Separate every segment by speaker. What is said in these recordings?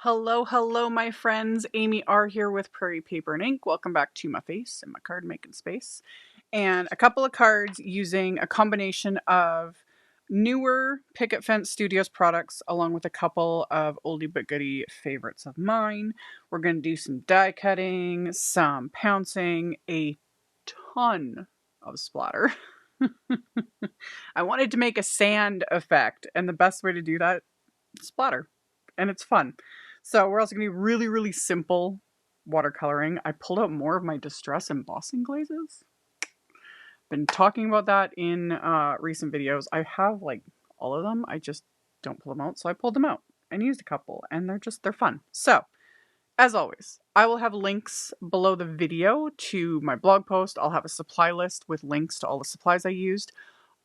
Speaker 1: Hello, hello, my friends. AmyR here with Prairie Paper and Ink. Welcome back to my face and my card making space. And a couple of cards using a combination of newer Picket Fence Studios products along with a couple of oldie but goodie favorites of mine. We're going to do some die cutting, some pouncing, a ton of splatter. I wanted to make a sand effect, and the best way to do that, splatter. And it's fun. So we're also going to be really, really simple watercoloring. I pulled out more of my Distress embossing glazes. Been talking about that in recent videos. I have like all of them. I just don't pull them out. So I pulled them out and used a couple, and they're fun. So as always, I will have links below the video to my blog post. I'll have a supply list with links to all the supplies I used.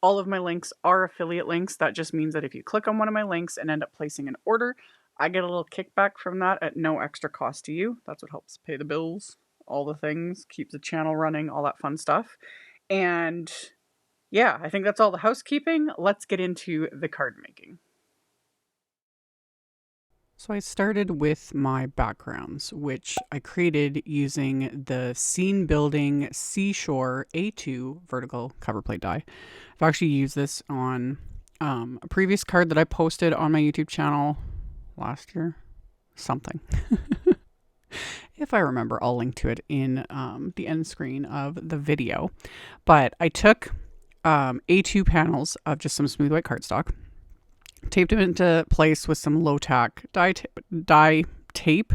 Speaker 1: All of my links are affiliate links. That just means that if you click on one of my links and end up placing an order, I get a little kickback from that at no extra cost to you. That's what helps pay the bills, all the things, keeps the channel running, all that fun stuff. And yeah, I think that's all the housekeeping. Let's get into the card making. So I started with my backgrounds, which I created using the Scene Building Seashore A2 vertical cover plate die. I've actually used this on a previous card that I posted on my YouTube channel last year, something. If I remember, I'll link to it in the end screen of the video. But I took A2 panels of just some smooth white cardstock, taped them into place with some low tack die tape,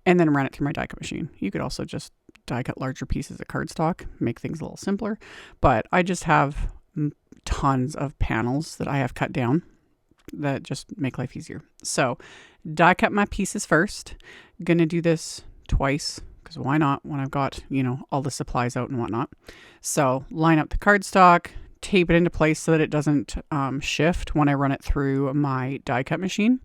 Speaker 1: and then ran it through my die cut machine. You could also just die cut larger pieces of cardstock, make things a little simpler. But I just have tons of panels that I have cut down that just make life easier. So die cut my pieces first. Gonna do this twice because why not when I've got, all the supplies out and whatnot. So line up the cardstock, tape it into place so that it doesn't shift when I run it through my die cut machine.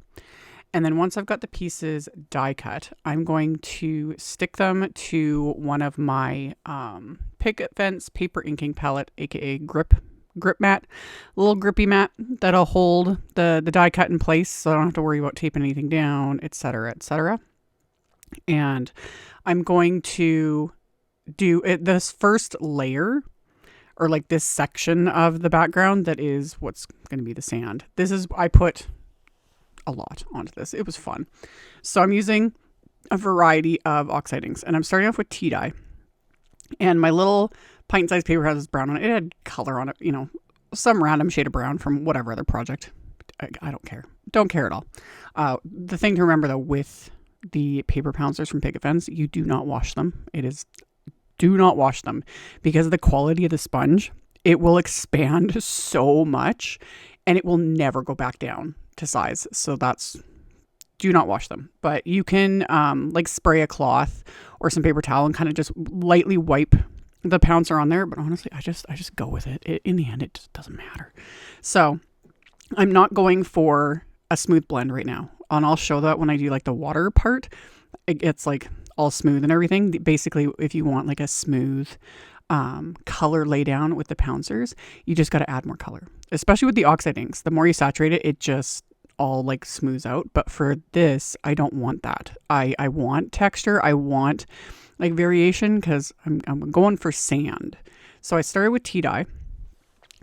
Speaker 1: And then once I've got the pieces die cut, I'm going to stick them to one of my Picket Fence paper inking palette, aka grip mat, a little grippy mat that'll hold the die cut in place so I don't have to worry about taping anything down, etc., etc. And I'm going to do this first layer, or like this section of the background that is what's going to be the sand. I put a lot onto this. It was fun. So I'm using a variety of Oxide inks, and I'm starting off with tea dye. And my little pint-sized paper has brown on it. It had color on it, some random shade of brown from whatever other project. I don't care. Don't care at all. The thing to remember, though, with the paper pouncers from Picket Fence, you do not wash them. Do not wash them because of the quality of the sponge. It will expand so much and it will never go back down to size. So do not wash them. But you can spray a cloth or some paper towel and kind of just lightly wipe the pouncer on there. But honestly, I just go with it. In the end, it just doesn't matter. So I'm not going for a smooth blend right now. And I'll show that when I do like the water part. It gets like all smooth and everything. Basically, if you want like a smooth color lay down with the pouncers, you just got to add more color, especially with the Oxide inks. The more you saturate it, it just all like smooths out. But for this, I don't want that. I want texture. I want like variation because I'm going for sand. So I started with tea dye,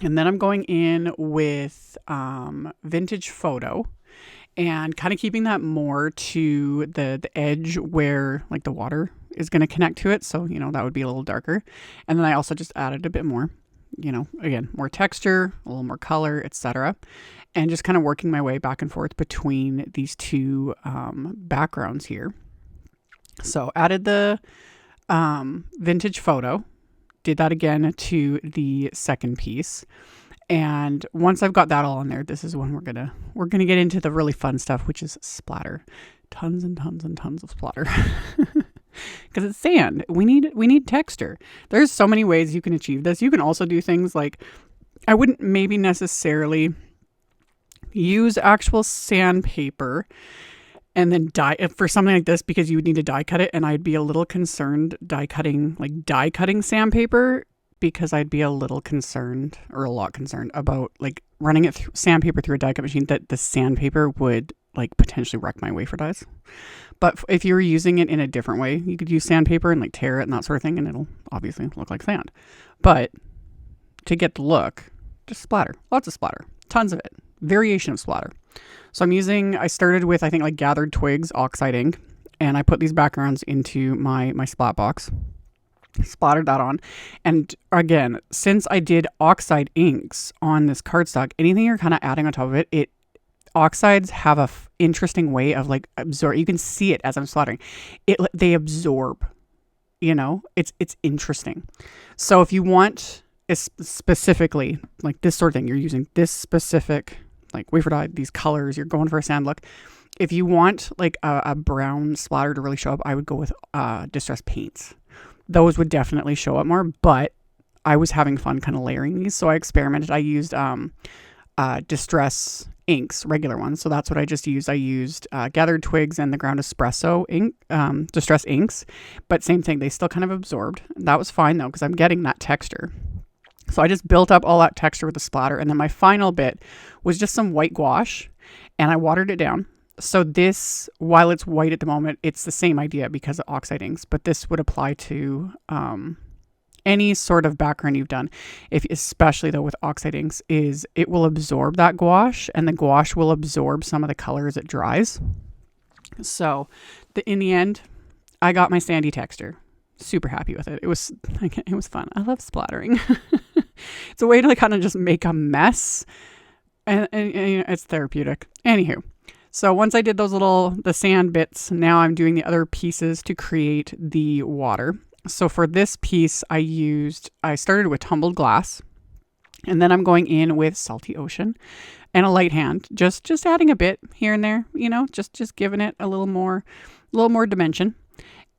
Speaker 1: and then I'm going in with vintage photo, and kind of keeping that more to the edge where like the water is going to connect to it. So, that would be a little darker. And then I also just added a bit more, again, more texture, a little more color, etc. And just kind of working my way back and forth between these two backgrounds here. So added the vintage photo, did that again to the second piece. And once I've got that all in there, this is when we're gonna get into the really fun stuff, which is splatter. Tons and tons and tons of splatter. Because it's sand. We need texture. There's so many ways you can achieve this. You can also do things like, I wouldn't maybe necessarily use actual sandpaper and then die for something like this, because you would need to die cut it, and I'd be a little concerned die cutting sandpaper, because I'd be a little concerned, or a lot concerned, about like running it through sandpaper through a die cut machine, that the sandpaper would like potentially wreck my wafer dies. But if you're using it in a different way, you could use sandpaper and like tear it and that sort of thing, and it'll obviously look like sand. But to get the look, just splatter. Lots of splatter. Tons of it. Variation of splatter. So I started with, I think, like gathered twigs, Oxide ink, and I put these backgrounds into my splat box. Splattered that on. And again, since I did Oxide inks on this cardstock, anything you're kind of adding on top of it, Oxides have a interesting way of like absorb. You can see it as I'm splattering. They absorb, it's interesting. So if you want specifically like this sort of thing, you're using this specific like wafer dye, these colors, you're going for a sand look. If you want like a brown splatter to really show up, I would go with distress paints. Those would definitely show up more, but I was having fun kind of layering these. So I experimented. I used distress inks, regular ones. So that's what I just used. I used gathered twigs and the ground espresso ink, distress inks, but same thing. They still kind of absorbed. That was fine though, because I'm getting that texture. So I just built up all that texture with the splatter. And then my final bit was just some white gouache, and I watered it down. So this, while it's white at the moment, it's the same idea because of Oxide inks, but this would apply to any sort of background you've done. Especially though with Oxide inks, is it will absorb that gouache, and the gouache will absorb some of the color as it dries. So in the end, I got my sandy texture. Super happy with it. It was fun. I love splattering. It's a way to like kind of just make a mess, and it's therapeutic. Anywho. So once I did the sand bits, now I'm doing the other pieces to create the water. So for this piece, I started with tumbled glass, and then I'm going in with salty ocean and a light hand, just adding a bit here and there, just giving it a little more dimension.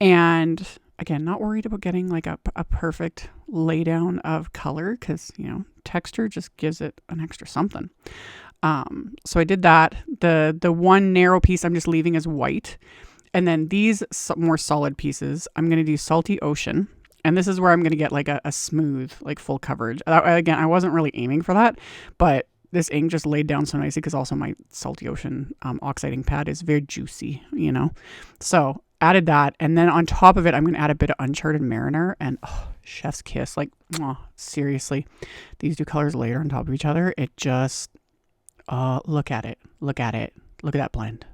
Speaker 1: And again, not worried about getting like a perfect laydown of color, because, texture just gives it an extra something. So I did that. The one narrow piece I'm just leaving as white. And then these more solid pieces, I'm going to do salty ocean. And this is where I'm going to get like a smooth, like full coverage. Again, I wasn't really aiming for that, but this ink just laid down so nicely, because also my salty ocean Oxide ink pad is very juicy, So added that. And then on top of it, I'm going to add a bit of Uncharted Mariner, and chef's kiss. Like, seriously, these two colors layered on top of each other. It just... look at it. Look at that blend.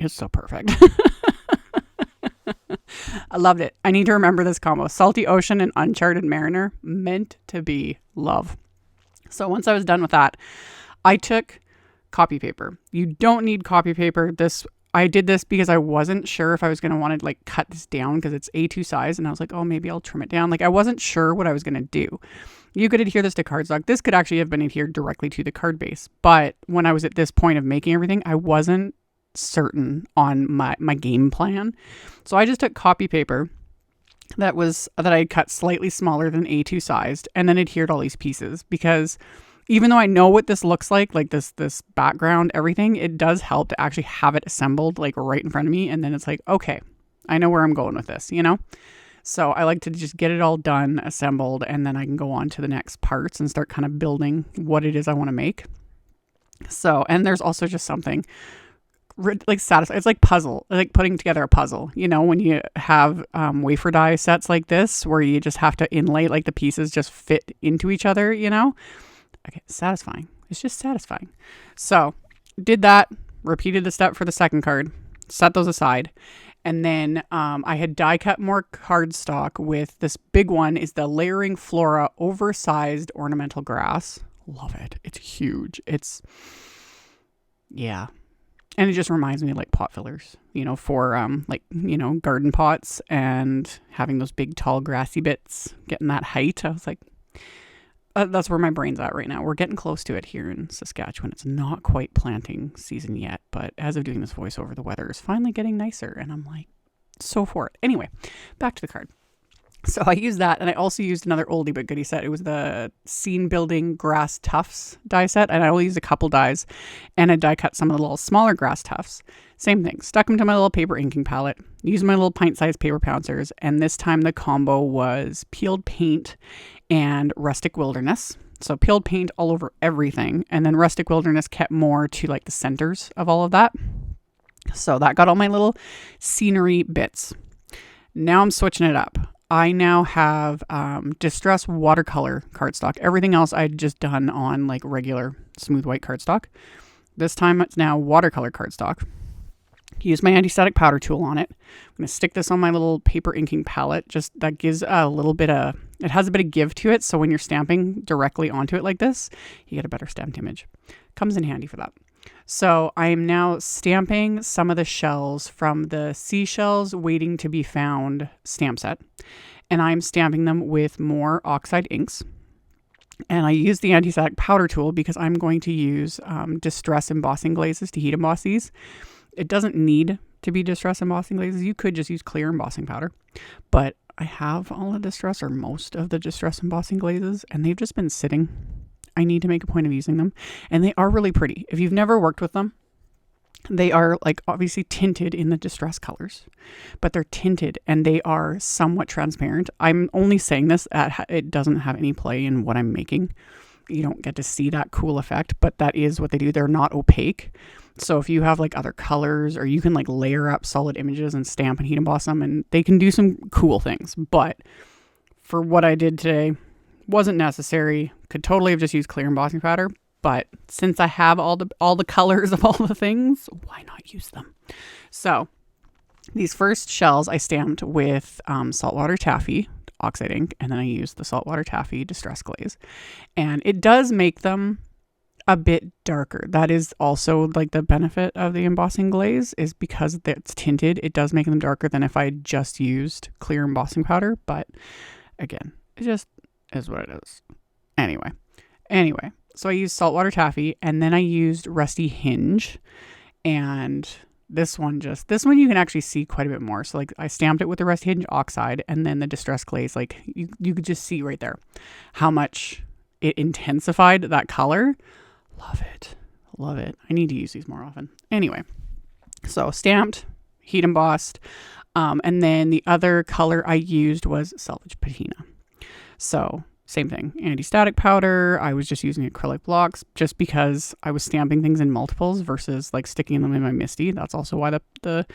Speaker 1: It's so perfect. I loved it. I need to remember this combo. Salty Ocean and Uncharted Mariner, meant to be love. So once I was done with that, I took copy paper. You don't need copy paper. I did this because I wasn't sure if I was going to want to like cut this down, because it's A2 size, and I was like, oh, maybe I'll trim it down. Like, I wasn't sure what I was going to do. You could adhere this to cardstock. This could actually have been adhered directly to the card base. But when I was at this point of making everything, I wasn't certain on my game plan. So I just took copy paper that I cut slightly smaller than A2 sized, and then adhered all these pieces, because even though I know what this looks like this background, everything, it does help to actually have it assembled like right in front of me. And then it's like, okay, I know where I'm going with this, So I like to just get it all done, assembled, and then I can go on to the next parts and start kind of building what it is I want to make. So, and there's also just something like satisfying. It's like like putting together a puzzle, when you have wafer die sets like this, where you just have to inlay, like the pieces just fit into each other, Okay, satisfying. It's just satisfying. So did that, repeated the step for the second card, set those aside. And then I had die cut more cardstock with this big one, is the Layering Flora oversized ornamental grass. Love it. It's huge. Yeah. And it just reminds me of like pot fillers, for garden pots, and having those big tall grassy bits, getting that height. I was like, that's where my brain's at right now. We're getting close to it here in Saskatchewan. It's not quite planting season yet, but as of doing this voiceover, the weather is finally getting nicer, and I'm like, so for it. Anyway, back to the card. So I used that, and I also used another oldie but goodie set. It was the Scene Building Grass Tufts die set, and I only used a couple dies, and I die cut some of the little smaller grass tufts. Same thing, stuck them to my little paper inking palette, used my little pint-sized paper pouncers, and this time the combo was peeled paint and rustic wilderness. So peeled paint all over everything. And then Rustic Wilderness kept more to like the centers of all of that. So that got all my little scenery bits. Now I'm switching it up. I now have distress watercolor cardstock. Everything else I'd just done on like regular smooth white cardstock. This time it's now watercolor cardstock. Use my anti-static powder tool on it. I'm going to stick this on my little paper inking palette. Just that gives a little bit of, it has a bit of give to it. So when you're stamping directly onto it like this, you get a better stamped image. Comes in handy for that. So I am now stamping some of the shells from the Seashells Waiting to be Found stamp set. And I'm stamping them with more Oxide inks. And I use the anti-static powder tool because I'm going to use distress embossing glazes to heat emboss these. It doesn't need to be distress embossing glazes. You could just use clear embossing powder. But I have all the distress or most of the distress embossing glazes and they've just been sitting. I need to make a point of using them. And they are really pretty. If you've never worked with them, they are like obviously tinted in the distress colors, but they're tinted and they are somewhat transparent. I'm only saying this it doesn't have any play in what I'm making. You don't get to see that cool effect, but that is what they do. They're not opaque. So if you have like other colors or you can like layer up solid images and stamp and heat emboss them and they can do some cool things. But for what I did today, wasn't necessary. Could totally have just used clear embossing powder. But since I have all the colors of all the things, why not use them? So these first shells I stamped with saltwater taffy, Oxide ink, and then I used the saltwater taffy distress glaze. And it does make them a bit darker. That is also like the benefit of the embossing glaze is because it's tinted, it does make them darker than if I just used clear embossing powder. But again, it just is what it is. Anyway, so I used saltwater taffy and then I used rusty hinge, and this one you can actually see quite a bit more. So like I stamped it with the rusty hinge oxide and then the distress glaze, like you could just see right there how much it intensified that color. Love it. I need to use these more often. Anyway, so stamped, heat embossed, and then the other color I used was salvage patina. So same thing, anti-static powder. I was just using acrylic blocks just because I was stamping things in multiples versus like sticking them in my Misty. That's also why the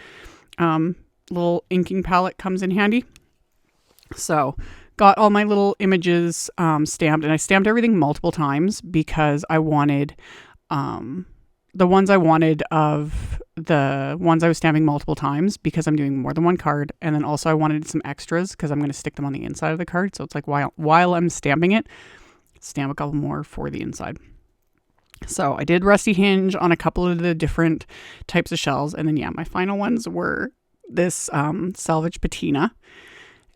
Speaker 1: little inking palette comes in handy. So got all my little images stamped, and I stamped everything multiple times because I wanted the ones I wanted of the ones I was stamping multiple times because I'm doing more than one card. And then also I wanted some extras because I'm going to stick them on the inside of the card. So it's like while I'm stamping it, stamp a couple more for the inside. So I did rusty hinge on a couple of the different types of shells. And then, yeah, my final ones were this salvage patina.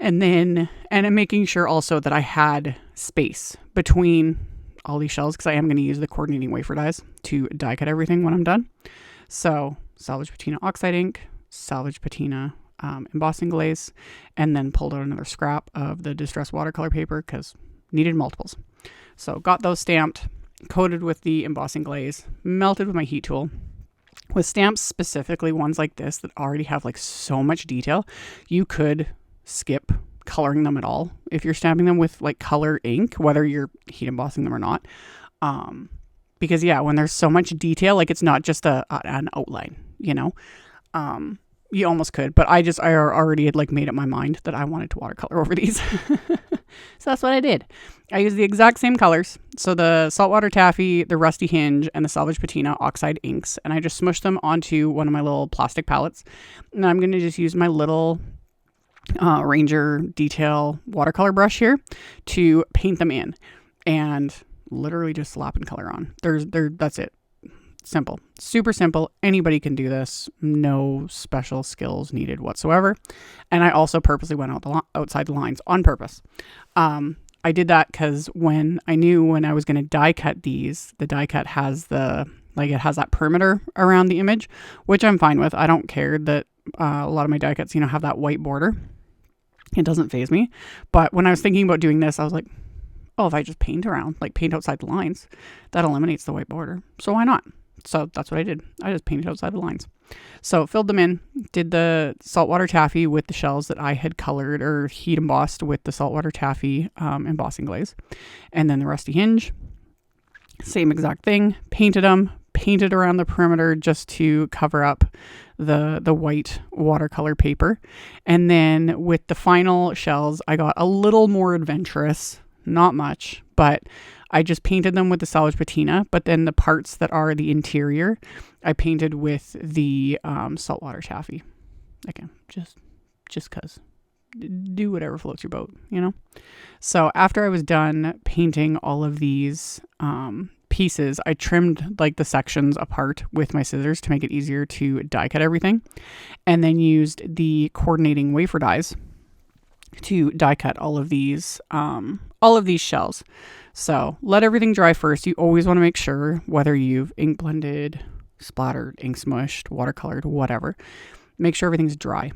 Speaker 1: And I'm making sure also that I had space between all these shells because I am going to use the coordinating wafer dies to die cut everything when I'm done. So salvage patina oxide ink, salvage patina embossing glaze, and then pulled out another scrap of the distress watercolor paper because needed multiples. So got those stamped, coated with the embossing glaze, melted with my heat tool. With stamps, specifically ones like this that already have like so much detail, you could skip coloring them at all if you're stamping them with like color ink, whether you're heat embossing them or not. Because yeah, when there's so much detail, like it's not just an outline, you know. You almost could, but I already had like made up my mind that I wanted to watercolor over these. So that's what I did. I used the exact same colors. So the saltwater taffy, the rusty hinge, and the salvage patina oxide inks. And I just smushed them onto one of my little plastic palettes. And I'm going to just use my little Ranger detail watercolor brush here to paint them in. And literally just slap and color on. That's it. Simple. Super simple. Anybody can do this. No special skills needed whatsoever. And I also purposely went outside the lines on purpose. I did that because when I knew when I was going to die cut these, the die cut has it has that perimeter around the image, which I'm fine with. I don't care that a lot of my die cuts, have that white border. It doesn't faze me. But when I was thinking about doing this, I was like, oh, if I just paint outside the lines, that eliminates the white border. So why not? So that's what I did. I just painted outside the lines. So filled them in, did the saltwater taffy with the shells that I had colored or heat embossed with the saltwater taffy embossing glaze. And then the rusty hinge, same exact thing, painted them, painted around the perimeter just to cover up the white watercolor paper. And then with the final shells, I got a little more adventurous, not much, but I just painted them with the salvage patina, but then the parts that are the interior, I painted with the saltwater taffy. Again, just cause. Do whatever floats your boat, you know? So after I was done painting all of these pieces, I trimmed like the sections apart with my scissors to make it easier to die cut everything, and then used the coordinating wafer dies to die cut all of these shells. So let everything dry first. You always want to make sure, whether you've ink blended, splattered, ink smushed, watercolored, whatever, make sure everything's dry.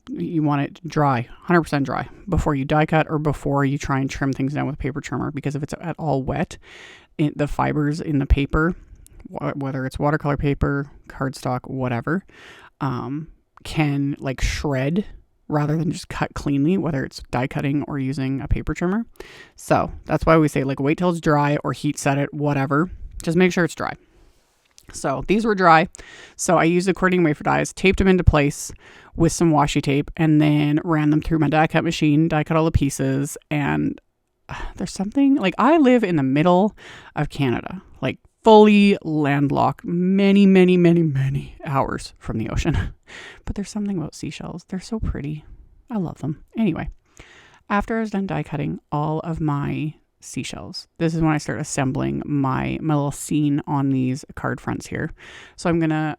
Speaker 1: You want it dry, 100% dry, before you die cut or before you try and trim things down with a paper trimmer, because if it's at all wet, the fibers in the paper, whether it's watercolor paper, cardstock, whatever, can like shred rather than just cut cleanly, whether it's die cutting or using a paper trimmer. So that's why we say like wait till it's dry or heat set it, whatever. Just make sure it's dry. So these were dry. So I used the coordinating wafer dies, taped them into place with some washi tape, and then ran them through my die cut machine, die cut all the pieces. And there's something like, I live in the middle of Canada, like fully landlocked, many hours from the ocean. But there's something about seashells. They're so pretty. I love them. Anyway, after I was done die cutting all of my seashells, this is when I start assembling my little scene on these card fronts here. So I'm gonna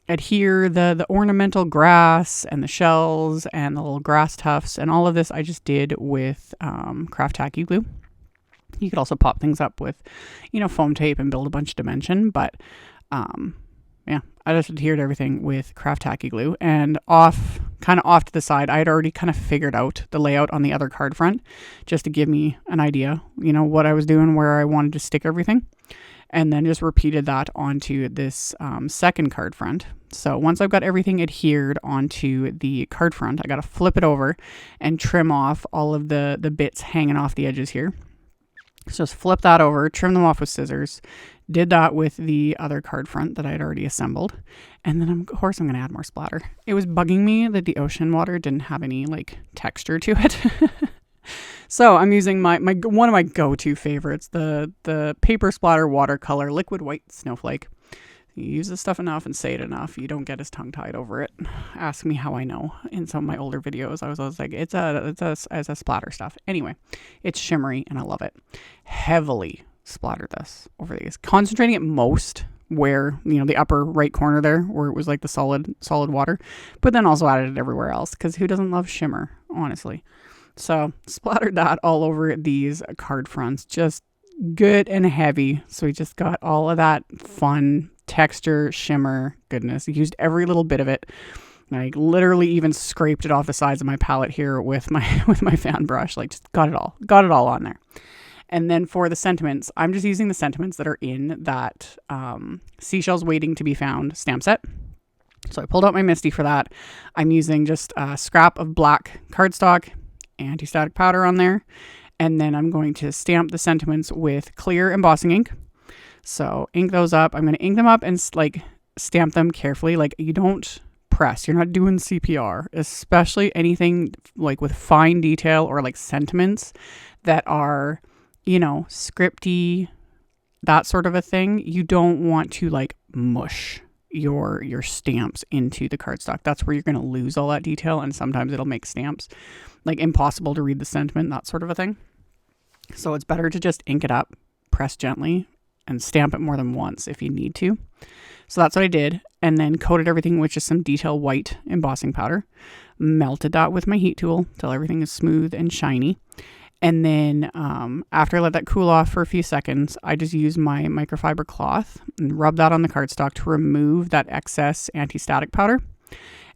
Speaker 1: adhere the ornamental grass and the shells and the little grass tufts, and all of this I just did with craft tacky glue. You could also pop things up with, foam tape and build a bunch of dimension, but yeah, I just adhered everything with craft tacky glue. And off to the side, I had already kind of figured out the layout on the other card front, just to give me an idea, what I was doing, where I wanted to stick everything, and then just repeated that onto this second card front. So once I've got everything adhered onto the card front, I got to flip it over and trim off all of the bits hanging off the edges here. So just flip that over, trim them off with scissors. Did that with the other card front that I had already assembled. And then, of course, I'm going to add more splatter. It was bugging me that the ocean water didn't have any, texture to it. So I'm using my one of my go-to favorites, the paper splatter watercolor liquid white snowflake. You use this stuff enough and say it enough, you don't get as tongue-tied over it. Ask me how I know. In some of my older videos, I was always like, it's a splatter stuff. Anyway, it's shimmery and I love it. Heavily splatter this over these, concentrating it most where, the upper right corner there, where it was like the solid water, but then also added it everywhere else, because who doesn't love shimmer, honestly? So splattered that all over these card fronts, just good and heavy. So we just got all of that fun texture, shimmer, goodness. I used every little bit of it. I literally even scraped it off the sides of my palette here with my fan brush. Just got it all on there. And then for the sentiments, I'm just using the sentiments that are in that Seashells Waiting to be Found stamp set. So I pulled out my Misty for that. I'm using just a scrap of black cardstock, anti-static powder on there. And then I'm going to stamp the sentiments with clear embossing ink. So ink those up. I'm going to ink them up and stamp them carefully. You don't press. You're not doing CPR, especially anything with fine detail or sentiments that are, scripty, that sort of a thing. You don't want to mush your stamps into the cardstock. That's where you're going to lose all that detail, and sometimes it'll make stamps impossible to read the sentiment, that sort of a thing. So it's better to just ink it up, press gently, and stamp it more than once if you need to. So that's what I did, and then coated everything with just some detail white embossing powder. Melted that with my heat tool till everything is smooth and shiny. And then after I let that cool off for a few seconds, I just used my microfiber cloth and rubbed that on the cardstock to remove that excess anti-static powder.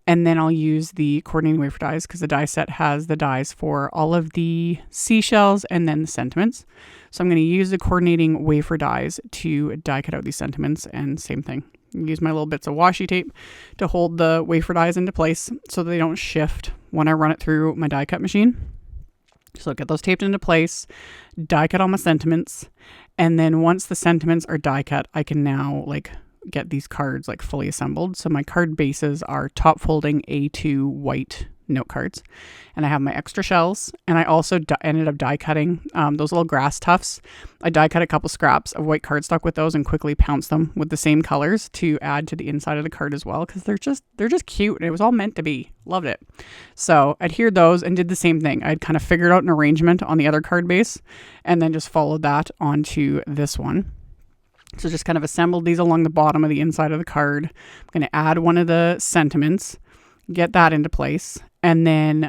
Speaker 1: And then I'll use the coordinating wafer dies because the die set has the dies for all of the seashells and then the sentiments. So I'm going to use the coordinating wafer dies to die cut out these sentiments, and same thing. Use my little bits of washi tape to hold the wafer dies into place so they don't shift when I run it through my die cut machine. So get those taped into place, die cut all my sentiments, and then once the sentiments are die cut, I can now like get these cards like fully assembled. So my card bases are top folding A2 white note cards, and I have my extra shells, and I also ended up die cutting those little grass tufts. I die cut a couple scraps of white cardstock with those and quickly pounced them with the same colors to add to the inside of the card as well, because they're just cute, and it was all meant to be. Loved it. So adhered those and did the same thing. I'd kind of figured out an arrangement on the other card base and then just followed that onto this one. So just kind of assembled these along the bottom of the inside of the card. I'm going to add one of the sentiments, get that into place, and then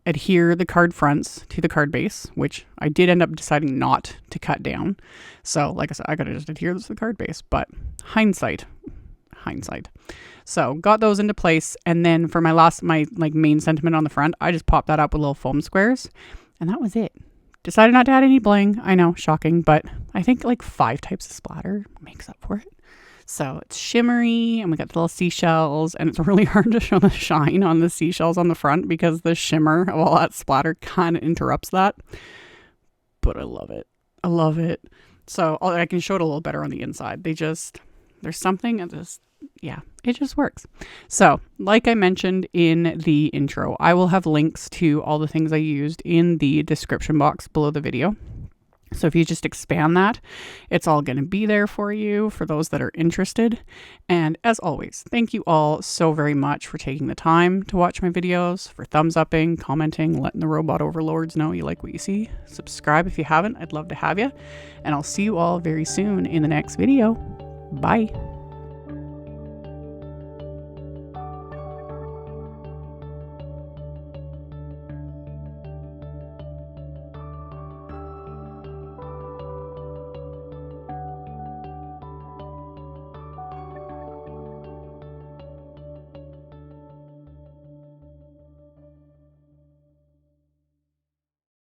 Speaker 1: adhere the card fronts to the card base, which I did end up deciding not to cut down. So like I said, I could have just adhered this to the card base, but hindsight. So got those into place, and then for my like main sentiment on the front, I just popped that up with little foam squares, and that was it. Decided not to add any bling. I know, shocking, but I think like 5 types of splatter makes up for it. So it's shimmery, and we got the little seashells, and it's really hard to show the shine on the seashells on the front because the shimmer of all that splatter kind of interrupts that. But I love it. I love it. So I can show it a little better on the inside. There's something at this. Yeah, it just works. So like I mentioned in the intro, I will have links to all the things I used in the description box below the video. So if you just expand that, it's all going to be there for you for those that are interested. And as always, thank you all so very much for taking the time to watch my videos, for thumbs upping, commenting, letting the robot overlords know you like what you see. Subscribe if you haven't. I'd love to have you. And I'll see you all very soon in the next video. Bye.